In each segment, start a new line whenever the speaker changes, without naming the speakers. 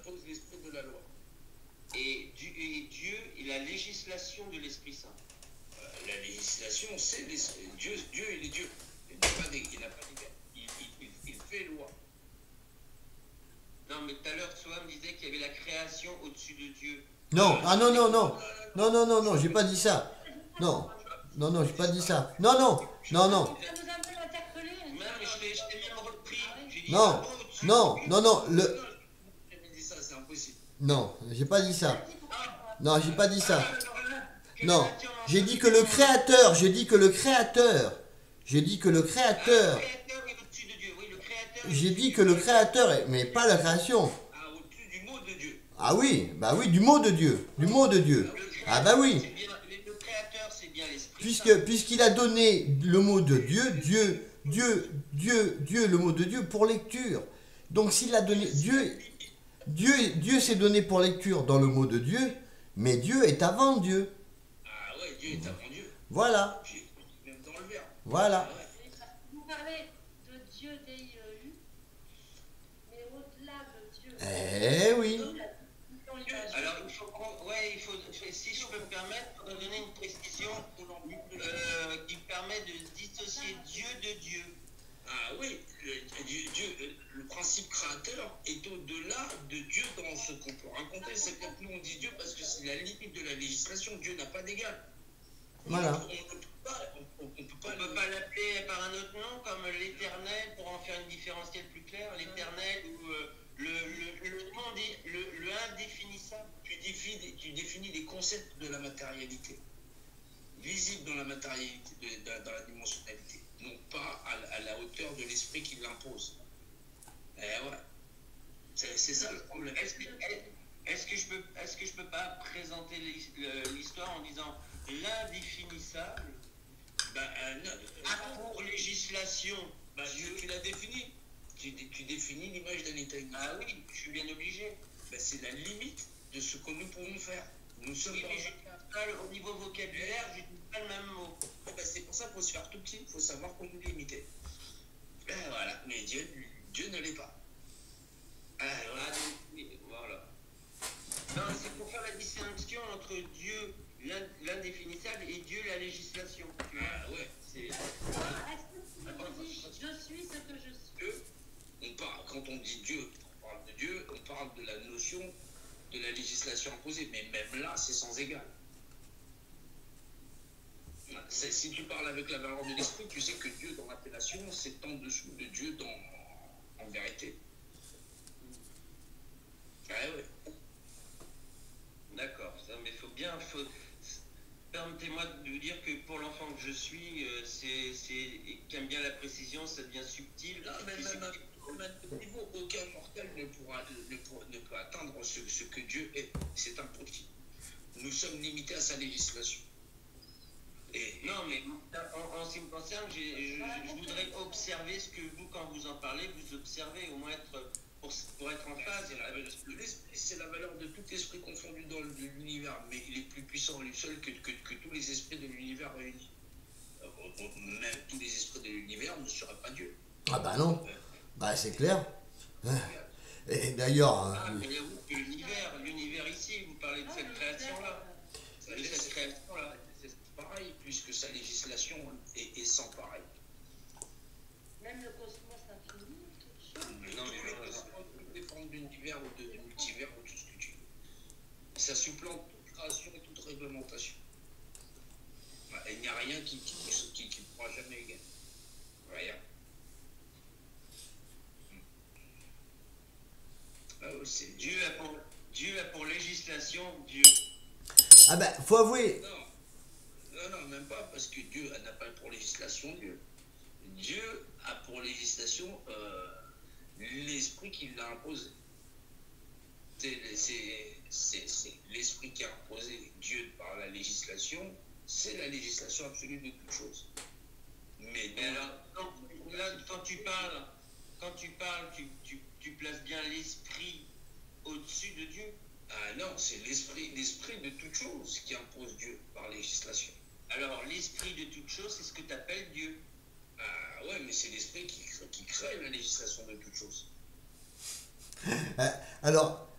impose l'esprit de la loi.
Et Dieu est la législation de l'Esprit Saint.
La législation, c'est l'esprit. Dieu, il est Dieu. Il n'a pas d'égal. Il fait loi.
Non, mais tout à l'heure, Soham disait qu'il y avait la création au-dessus de Dieu.
Non, ah non, non, non. Non, non, non, non, j'ai pas dit ça. Non, non, non, j'ai pas dit ça. Non, non, non, non.
Ça nous a un peu interpellé.
Non, mais je t'ai même repris. J'ai dit
Non,
au-dessus.
non, non, non, le...
J'ai jamais dit ça, c'est impossible.
Non, j'ai pas dit ça. Non, j'ai pas dit ça. Non, j'ai dit que le créateur, j'ai dit que le créateur, j'ai dit que le
Le
créateur,
créateur est au-dessus de Dieu. Oui, le créateur.
j'ai dit que le créateur, mais pas la création.
Au-dessus du mot de Dieu.
Ah oui, du mot de Dieu, du mot de Dieu. Ah bah oui,
C'est bien, le créateur, c'est bien l'Esprit.
puisqu'il a donné le mot de Dieu, Dieu, le mot de Dieu pour lecture. Donc s'il a donné, Dieu s'est donné pour lecture dans le mot de Dieu, mais Dieu est avant Dieu.
Ah ouais, Dieu est avant Dieu.
Voilà,
Même dans le verbe.
voilà.
Ah ouais.
Vous parlez de Dieu DIEU, mais au-delà de Dieu.
Eh oui.
Dans l'image.
Alors, il faut si je peux me permettre, il faudrait donner une précision qui permet de dissocier Dieu de Dieu.
Ah oui, le principe créateur est au-delà de Dieu dans ce qu'on peut raconter. C'est que nous on dit Dieu parce que c'est la limite de la législation. Dieu n'a pas d'égal.
Voilà.
On ne peut pas, on peut
On ne peut pas l'appeler par un autre nom, comme l'Éternel, pour en faire une différentielle plus claire, l'Éternel ou le indéfinissable.
Tu définis les concepts de la matérialité, visibles dans la matérialité, dans la dimensionnalité, non pas à la hauteur de l'esprit qui l'impose. Eh ouais. C'est ça le problème.
Est-ce que je peux pas présenter l'histoire en disant l'indéfinissable pour législation
Dieu, tu l'as défini. Tu définis l'image d'un état unique.
Ah oui, je suis bien obligé.
C'est la limite de ce que nous pouvons faire. Nous sommes
Oui, mais au niveau vocabulaire, je n'utilise pas le même mot.
c'est pour ça qu'il faut se faire tout petit, il faut savoir qu'on nous limiter. Voilà, mais Dieu ne l'est pas.
Voilà. Non, c'est pour faire la distinction entre Dieu, l'indéfinissable, et Dieu, la législation. Tu vois.
Ah ouais.
C'est...
Est-ce que tu dis je suis ce que je suis?
Dieu, quand on dit Dieu, on parle de Dieu, on parle de la notion de la législation imposée, mais même là, c'est sans égal. Si tu parles avec la valeur de l'esprit, tu sais que Dieu dans l'appellation, c'est en dessous de Dieu en vérité. Ah ouais.
D'accord, mais permettez-moi de vous dire que pour l'enfant que je suis, qui aime bien la précision, ça devient subtil.
Non, mais même niveau, aucun mortel ne peut atteindre ce que Dieu est. C'est impossible. Nous sommes limités à sa législation.
Non, mais en ce qui me concerne, je voudrais observer ce que vous, quand vous en parlez, vous observez, au moins pour être en phase.
L'esprit, c'est la valeur de tout esprit confondu dans l'univers, mais il est plus puissant lui seul que tous les esprits de l'univers réunis. Même tous les esprits de l'univers ne seraient pas Dieu.
Ah bah non, bah c'est clair. Et d'ailleurs...
mais l'univers ici, vous parlez de cette création-là.
De cette création-là, c'est pareil, puisque sa législation est sans pareil.
Même le cosmos infini, toute chose.
Non, mais
des formes d'univers ou de multivers ou tout ce que tu veux. Ça supplante toute création et toute réglementation. Il n'y a rien qui ne pourra jamais égaler. Rien. C'est
Dieu a pour législation Dieu.
Ah ben, faut avouer...
Non, même pas, parce que Dieu n'a pas pour législation Dieu. Dieu a pour législation l'esprit qui l'a imposé. C'est l'esprit qui a imposé Dieu par la législation, c'est la législation absolue de toute chose. Mais
alors, quand tu parles, tu places bien l'esprit au-dessus de Dieu.
Ah non, c'est l'esprit de toute chose qui impose Dieu par législation.
Alors, l'esprit de toute chose, c'est ce que tu appelles Dieu.
Ah ouais, mais c'est l'esprit qui crée la législation de toute chose.
Alors,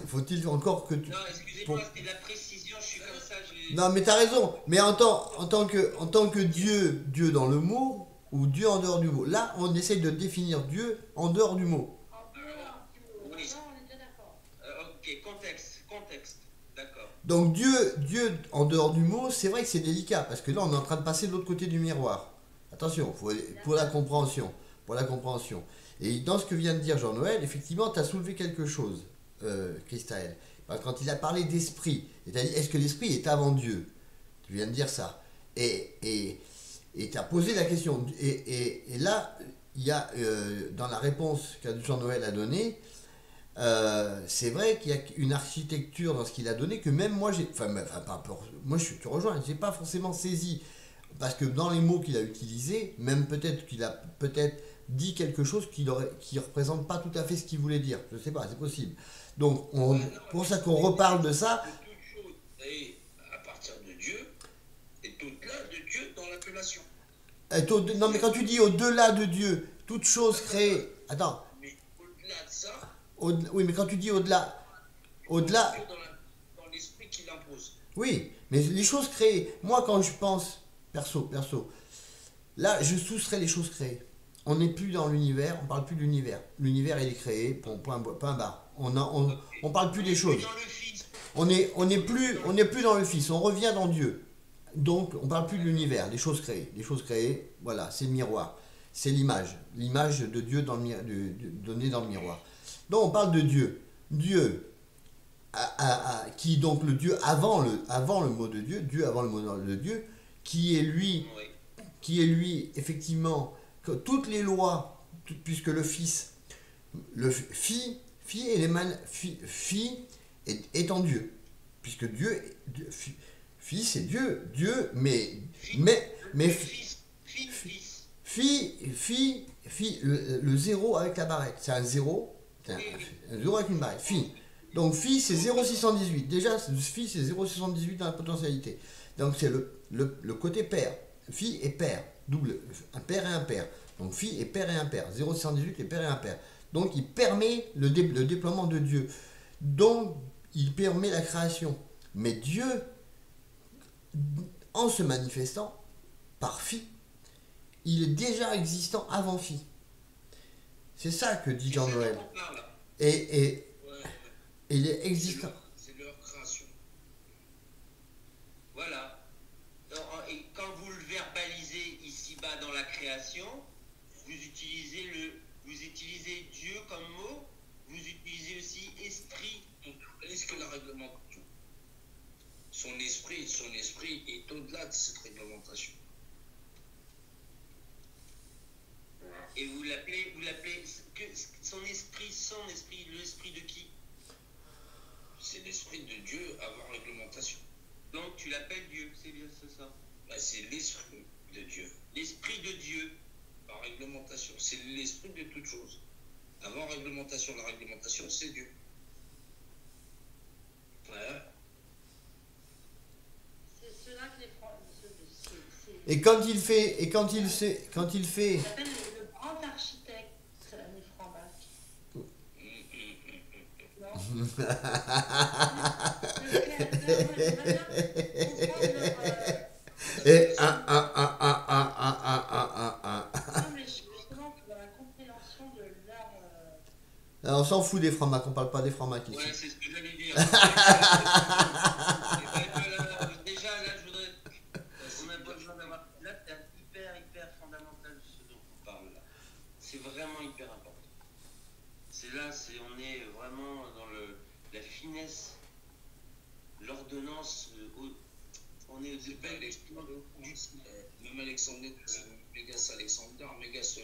Faut-il encore que tu...
Non, excusez-moi, c'était de la précision, je suis comme ça.
Non, mais t'as raison. Mais en tant que Dieu, Dieu dans le mot, ou Dieu en dehors du mot. Là, on essaie de définir Dieu en dehors du mot.
En dehors du mot.
Oui.
Ça, on est déjà d'accord.
Ok, contexte, d'accord.
Donc Dieu en dehors du mot, c'est vrai que c'est délicat, parce que là, on est en train de passer de l'autre côté du miroir. Attention, pour la compréhension. Pour la compréhension. Et dans ce que vient de dire Jean-Noël, effectivement, tu as soulevé quelque chose, Christaël. Quand il a parlé d'esprit, et tu as dit, est-ce que l'esprit est avant Dieu? Tu viens de dire ça. Et tu as posé la question. Et là, il y a, dans la réponse que Jean-Noël a donnée, c'est vrai qu'il y a une architecture dans ce qu'il a donné que même moi, tu rejoins, je n'ai pas forcément saisi. Parce que dans les mots qu'il a utilisés, même peut-être qu'il a dit quelque chose qui ne représente pas tout à fait ce qu'il voulait dire. Je ne sais pas, c'est possible. Donc, pour ça qu'on reparle de ça.
Toute chose est à partir de Dieu, et au-delà de Dieu dans l'appellation.
Non, mais quand tu dis au-delà de Dieu, toute chose créée. Attends.
Mais au-delà de ça,
Oui, mais quand tu dis au-delà.
Dieu dans l'esprit qu'il impose.
Oui, mais les choses créées. Moi, quand je pense, perso, là, je soustrais les choses créées. On n'est plus dans l'univers, on parle plus de l'univers. L'univers, il est créé, point barre. On parle plus des choses.
Dans le Fils.
On n'est plus dans le Fils, on revient dans Dieu. Donc, on parle plus de l'univers, des choses créées. Les choses créées, voilà, c'est le miroir. C'est l'image de Dieu donnée dans le miroir. Donc, on parle de Dieu. Dieu, qui est donc le Dieu avant le mot de Dieu, Dieu avant le mot de Dieu, qui est lui, effectivement, que toutes les lois, puisque le Fils, Fille est en Dieu, puisque Fils est Dieu, mais Fille, le zéro avec la barrette, c'est un zéro, un zéro avec une barrette, Fille. Donc Fille c'est 0,618. Déjà, Fille c'est 0,618 dans la potentialité. Donc c'est le côté père. Fille et père, double, un père et un père. Donc Fille et père et un père. 0,618 et père et un père. Donc il permet le déploiement de Dieu. Donc il permet la création. Mais Dieu, en se manifestant par Fille, il est déjà existant avant Fille. C'est ça que dit Jean-Noël. Et il est existant.
C'est leur création.
Voilà. Et quand vous le verbalisez ici-bas dans la création, vous utilisez Dieu comme mot, vous utilisez aussi esprit.
Est-ce que la réglementation, son esprit est au-delà de cette réglementation?
Et vous l'appelez son esprit, l'esprit de qui?
C'est l'esprit de Dieu avant réglementation.
Donc tu l'appelles Dieu, c'est bien ça.
C'est l'esprit de Dieu.
L'esprit de Dieu.
Par réglementation, c'est l'esprit de toute chose. Avant réglementation, la réglementation, c'est Dieu. Ouais.
C'est cela que les Français.
Et quand il fait.
Il s'appelle le grand architecte, les francs-basques. Non.
Et
Non, mais justement, dans la compréhension de leur.
on s'en fout des francs-macs, on parle pas des francs-macs ici.
Ouais, c'est ce que j'allais dire. Déjà, là, je voudrais. On a besoin d'avoir. Là, c'est hyper fondamental ce dont on parle là. C'est vraiment hyper important. On est vraiment dans la finesse, l'ordonnance. On est
C'est pas même Alexandre, Mégas Alexander, Mégas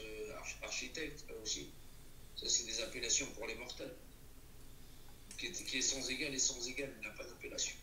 architecte aussi. Ça, c'est des appellations pour les mortels. Qui est sans égal et sans égal, il n'a pas d'appellation.